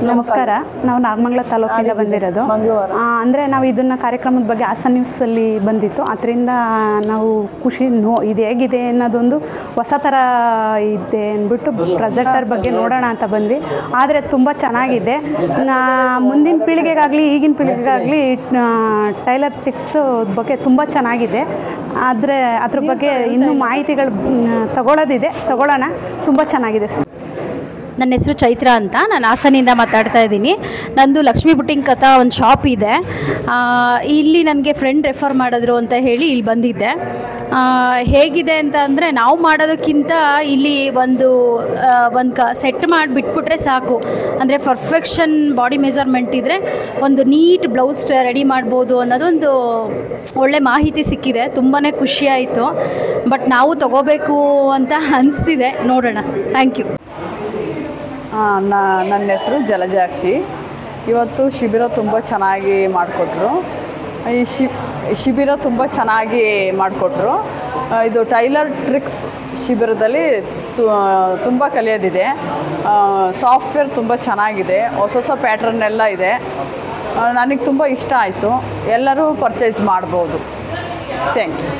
ನಮಸ್ಕಾರ. ನಾವು ನಾಗಮಂಗಲ ತಾಲೂಕಿಂದ ಬಂದಿರೋದು. ಅಂದರೆ ನಾವು ಇದನ್ನು ಕಾರ್ಯಕ್ರಮದ ಬಗ್ಗೆ ಹಾಸನ್ ನ್ಯೂಸಲ್ಲಿ ಬಂದಿತ್ತು. ಅದರಿಂದ ನಾವು ಇದು ಹೇಗಿದೆ ಅನ್ನೋದೊಂದು ಹೊಸ ಥರ ಇದೆ ಅಂದ್ಬಿಟ್ಟು ಪ್ರೊಜೆಕ್ಟರ್ ಬಗ್ಗೆ ನೋಡೋಣ ಅಂತ ಬಂದ್ವಿ. ಆದರೆ ತುಂಬ ಚೆನ್ನಾಗಿದೆ. ಮುಂದಿನ ಪೀಳಿಗೆಗಾಗಲಿ ಈಗಿನ ಪೀಳಿಗೆಗಾಗಲಿ ಟೈಲರ್ ಟ್ರಿಕ್ಸ್ ಬಗ್ಗೆ ತುಂಬ ಚೆನ್ನಾಗಿದೆ. ಆದರೆ ಅದ್ರ ಬಗ್ಗೆ ಇನ್ನೂ ಮಾಹಿತಿಗಳು ತಗೊಳ್ಳೋಣ. ತುಂಬ ಚೆನ್ನಾಗಿದೆ ಸರ್. ನನ್ನ ಹೆಸರು ಚೈತ್ರ ಅಂತ. ನಾನು ಹಾಸನಿಂದ ಮಾತಾಡ್ತಾ ಇದ್ದೀನಿ. ನಂದು ಲಕ್ಷ್ಮೀ ಬುಟ್ಟಿಂಗ್ ಅಂತ ಒಂದು ಶಾಪ್ ಇದೆ. ಇಲ್ಲಿ ನನಗೆ ಫ್ರೆಂಡ್ ರೆಫರ್ ಮಾಡಿದ್ರು ಅಂತ ಹೇಳಿ ಇಲ್ಲಿ ಬಂದಿದ್ದೆ. ಹೇಗಿದೆ ಅಂತ ಅಂದರೆ, ನಾವು ಮಾಡೋದಕ್ಕಿಂತ ಇಲ್ಲಿ ಒಂದು ಸೆಟ್ ಮಾಡಿ ಬಿಟ್ಬಿಟ್ರೆ ಸಾಕು. ಅಂದರೆ ಪರ್ಫೆಕ್ಷನ್ ಬಾಡಿ ಮೆಜರ್ಮೆಂಟ್ ಇದ್ದರೆ ಒಂದು ನೀಟ್ ಬ್ಲೌಸ್ ರೆಡಿ ಮಾಡ್ಬೋದು ಅನ್ನೋದೊಂದು ಒಳ್ಳೆ ಮಾಹಿತಿ ಸಿಕ್ಕಿದೆ. ತುಂಬಾ ಖುಷಿಯಾಯಿತು. ಬಟ್ ನಾವು ತೊಗೋಬೇಕು ಅಂತ ಅನಿಸ್ತಿದೆ. ನೋಡೋಣ. Thank you. ನನ್ನ ಹೆಸರು ಜಲಜಾಕ್ಷಿ. ಇವತ್ತು ಶಿಬಿರ ತುಂಬ ಚೆನ್ನಾಗಿ ಮಾಡಿಕೊಟ್ರು. ಈ ಶಿಬಿರ ತುಂಬ ಚೆನ್ನಾಗಿ ಮಾಡಿಕೊಟ್ರು. ಇದು ಟೈಲರ್ ಟ್ರಿಕ್ಸ್ ಶಿಬಿರದಲ್ಲಿ ತುಂಬ ಕಲಿಯೋದಿದೆ. ಸಾಫ್ಟ್ವೇರ್ ತುಂಬ ಚೆನ್ನಾಗಿದೆ. ಹೊಸ ಪ್ಯಾಟ್ರನ್ ಎಲ್ಲ ಇದೆ. ನನಗೆ ತುಂಬ ಇಷ್ಟ ಆಯಿತು. ಎಲ್ಲರೂ ಪರ್ಚೇಸ್ ಮಾಡ್ಬೋದು. Thank you.